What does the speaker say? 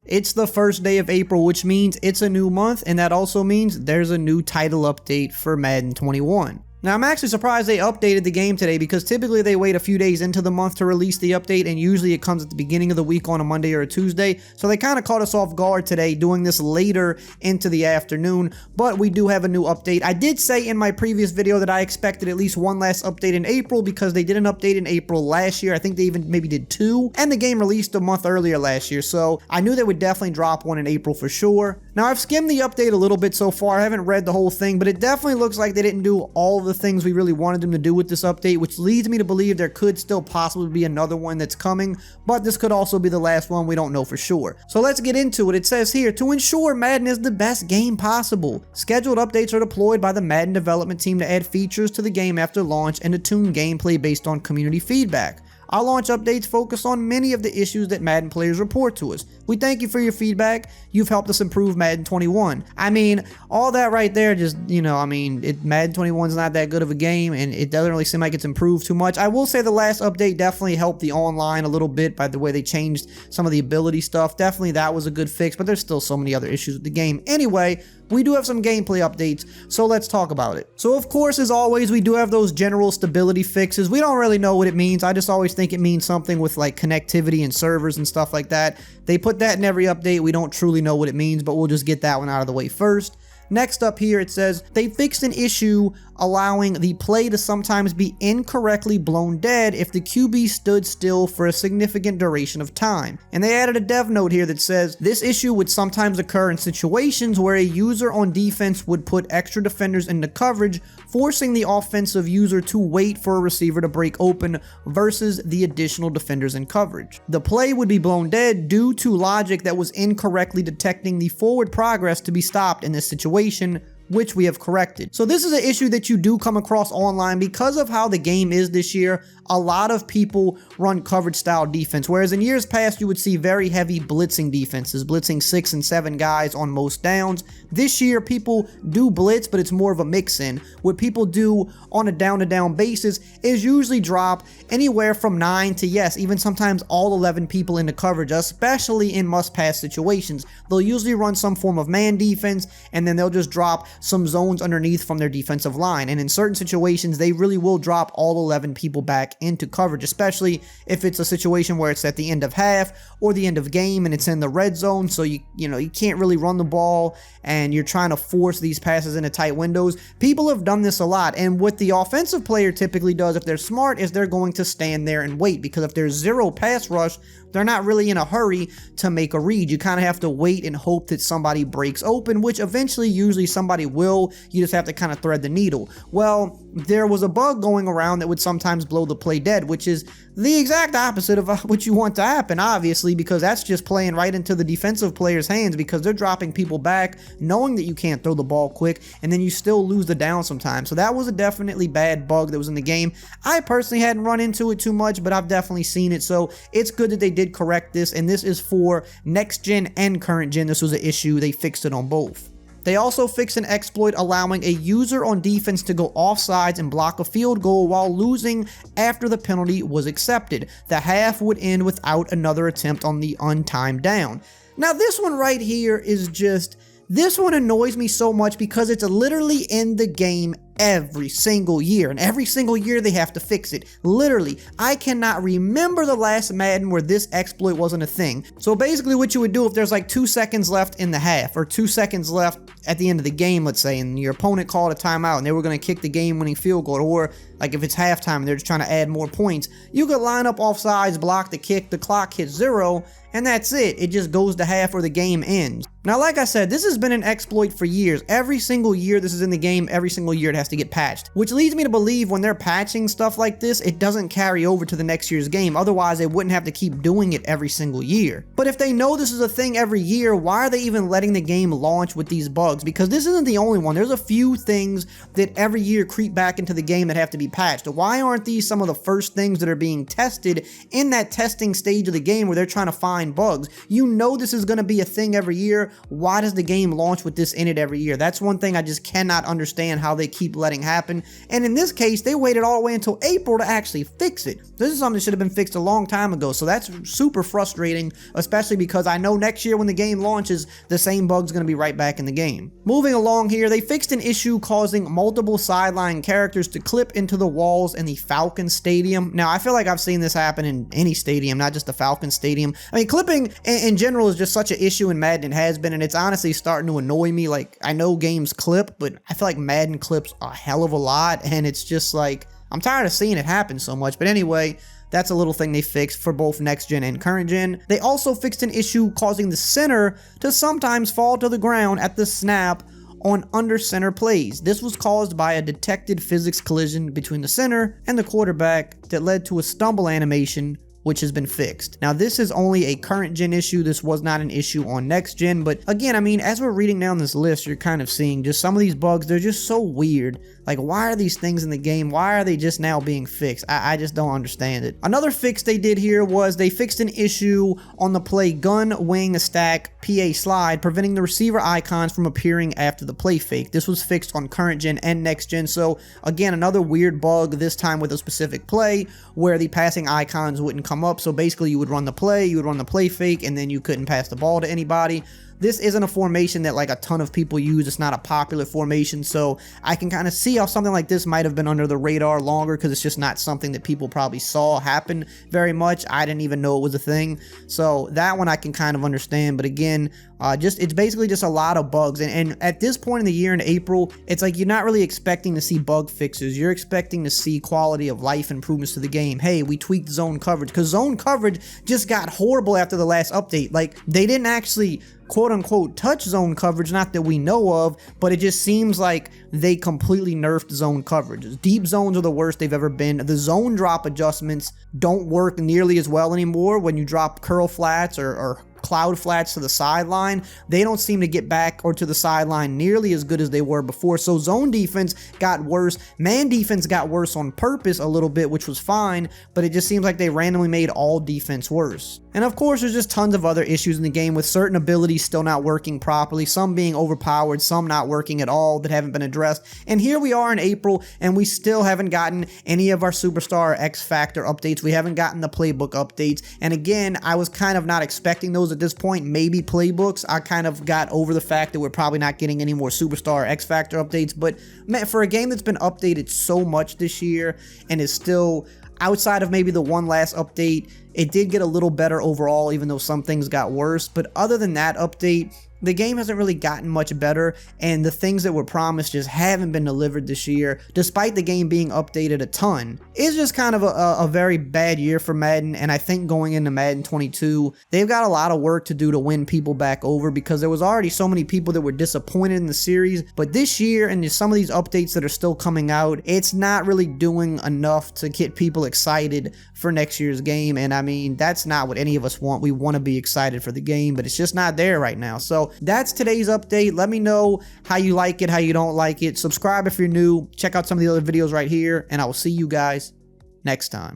It's the first day of April, which means it's a new month, and that also means there's a new title update for Madden 21. Now, I'm actually surprised they updated the game today because typically they wait a few days into the month to release the update, and usually it comes at the beginning of the week on a Monday or a Tuesday. So they kind of caught us off guard today doing this later into the afternoon, but we do have a new update. I did say in my previous video that I expected at least one last update in April because they did an update in April last year. I think they even maybe did two, and the game released a month earlier last year, so I knew they would definitely drop one in April for sure. Now, I've skimmed the update a little bit so far. I haven't read the whole thing, but it definitely looks like they didn't do all the things we really wanted them to do with this update, which leads me to believe there could still possibly be another one that's coming, but this could also be the last one. We don't know for sure. So let's get into it. It says here, to ensure Madden is the best game possible, scheduled updates are deployed by the Madden development team to add features to the game after launch and to tune gameplay based on community feedback. Our launch updates focus on many of the issues that Madden players report to us. We thank you for your feedback. You've helped us improve Madden 21. I mean, all that right there just, Madden 21 is not that good of a game, and it doesn't really seem like it's improved too much. I will say the last update definitely helped the online a little bit by the way they changed some of the ability stuff. Definitely that was a good fix, but there's still so many other issues with the game. Anyway, we do have some gameplay updates, so let's talk about it. So of course, as always, we do have those general stability fixes. We don't really know what it means. I just always think it means something with like connectivity and servers and stuff like that. They put that in every update. We don't truly know what it means, but we'll just get that one out of the way first. Next up here, it says they fixed an issue allowing the play to sometimes be incorrectly blown dead if the QB stood still for a significant duration of time. And they added a dev note here that says this issue would sometimes occur in situations where a user on defense would put extra defenders into coverage, forcing the offensive user to wait for a receiver to break open versus the additional defenders in coverage. The play would be blown dead due to logic that was incorrectly detecting the forward progress to be stopped in this situation, which we have corrected. So this is an issue that you do come across online because of how the game is this year. A lot of people run coverage style defense, whereas in years past you would see very heavy blitzing defenses, blitzing 6 and 7 guys on most downs. This year people do blitz, but it's more of a mix-in. What people do on a down-to-down basis is usually drop anywhere from 9 to, yes, even sometimes all 11 people into coverage, especially in must-pass situations. They'll usually run some form of man defense, and then they'll just drop some zones underneath from their defensive line. And in certain situations, they really will drop all 11 people back into coverage, especially if it's a situation where it's at the end of half or the end of game and it's in the red zone. So you can't really run the ball and you're trying to force these passes into tight windows. People have done this a lot. And what the offensive player typically does, if they're smart, is they're going to stand there and wait, because if there's zero pass rush, they're not really in a hurry to make a read. You kind of have to wait and hope that somebody breaks open, which eventually usually somebody will. You just have to kind of thread the needle. Well, there was a bug going around that would sometimes blow the play dead, which is the exact opposite of what you want to happen, obviously, because that's just playing right into the defensive player's hands, because they're dropping people back knowing that you can't throw the ball quick, and then you still lose the down sometimes. So that was a definitely bad bug that was in the game. I personally hadn't run into it too much, but I've definitely seen it, so it's good that they did correct this, and this is for next gen and current gen. This was an issue. They fixed it on both. They also fixed an exploit allowing a user on defense to go offsides and block a field goal while losing after the penalty was accepted. The half would end without another attempt on the untimed down. Now this one right here is just, this one annoys me so much because it's literally in the game every single year, and every single year they have to fix it. Literally, I cannot remember the last Madden where this exploit wasn't a thing. So basically what you would do if there's like 2 seconds left in the half, or 2 seconds left at the end of the game, let's say, and your opponent called a timeout and they were going to kick the game-winning field goal, or like if it's halftime and they're just trying to add more points, you could line up off sides, block the kick, the clock hits 0, and that's it. It just goes to half or the game ends. Now, like I said, this has been an exploit for years. Every single year this is in the game, every single year it has to get patched, which leads me to believe when they're patching stuff like this, it doesn't carry over to the next year's game. Otherwise, they wouldn't have to keep doing it every single year. But if they know this is a thing every year, why are they even letting the game launch with these bugs? Because this isn't the only one. There's a few things that every year creep back into the game that have to be be patched? Why aren't these some of the first things that are being tested in that testing stage of the game where they're trying to find bugs? You know this is going to be a thing every year. Why does the game launch with this in it every year? That's one thing I just cannot understand how they keep letting happen. And in this case, they waited all the way until April to actually fix it. This is something that should have been fixed a long time ago. So that's super frustrating, especially because I know next year when the game launches, the same bug's going to be right back in the game. Moving along here, they fixed an issue causing multiple sideline characters to clip into the walls in the Falcons Stadium. Now, I feel like I've seen this happen in any stadium, not just the Falcons Stadium. I mean, clipping in general is just such an issue in Madden. It has been, and it's honestly starting to annoy me. Like, I know games clip, but I feel like Madden clips a hell of a lot, and it's just like, I'm tired of seeing it happen so much. But anyway, that's a little thing they fixed for both next gen and current gen. They also fixed an issue causing the center to sometimes fall to the ground at the snap on under center plays. This was caused by a detected physics collision between the center and the quarterback that led to a stumble animation, which has been fixed. Now, this is only a current gen issue. This was not an issue on next gen, but again, I mean, as we're reading down this list, you're kind of seeing just some of these bugs. They're just so weird. Like, why are these things in the game? Why are they just now being fixed? I just don't understand it. Another fix they did here was they fixed an issue on the play gun, wing, stack, PA slide, preventing the receiver icons from appearing after the play fake. This was fixed on current gen and next gen. So again, another weird bug, this time with a specific play where the passing icons wouldn't come up. So basically you would run the play fake, and then you couldn't pass the ball to anybody. This isn't a formation that like a ton of people use. It's not a popular formation, so I can kind of see how something like this might have been under the radar longer because it's just not something that people probably saw happen very much. I didn't even know it was a thing, so that one I can kind of understand. But again, it's basically just a lot of bugs, and at this point in the year in April, it's like you're not really expecting to see bug fixes. You're expecting to see quality of life improvements to the game. Hey, we tweaked zone coverage because zone coverage just got horrible after the last update. Like, they didn't actually quote-unquote touch zone coverage, not that we know of, but it just seems like they completely nerfed zone coverage. Deep zones are the worst they've ever been. The zone drop adjustments don't work nearly as well anymore. When you drop curl flats or cloud flats to the sideline, they don't seem to get back or to the sideline nearly as good as they were before. So zone defense got worse. Man defense got worse on purpose a little bit, which was fine, but it just seems like they randomly made all defense worse. And of course, there's just tons of other issues in the game with certain abilities still not working properly, some being overpowered, some not working at all that haven't been addressed. And here we are in April, and we still haven't gotten any of our Superstar X Factor updates. We haven't gotten the playbook updates. And again, I was kind of not expecting those at this point. Maybe playbooks. I kind of got over the fact that we're probably not getting any more Superstar X Factor updates. But man, for a game that's been updated so much this year and is still outside of maybe the one last update, it did get a little better overall, even though some things got worse. But other than that update, the game hasn't really gotten much better, and the things that were promised just haven't been delivered this year, despite the game being updated a ton. It's just kind of a very bad year for Madden, and I think going into Madden 22, they've got a lot of work to do to win people back over, because there was already so many people that were disappointed in the series. But this year, and some of these updates that are still coming out, it's not really doing enough to get people excited for next year's game. And I mean, that's not what any of us want. We want to be excited for the game, but it's just not there right now. So that's today's update. Let me know how you like it, how you don't like it. Subscribe if you're new. Check out some of the other videos right here, and I will see you guys next time.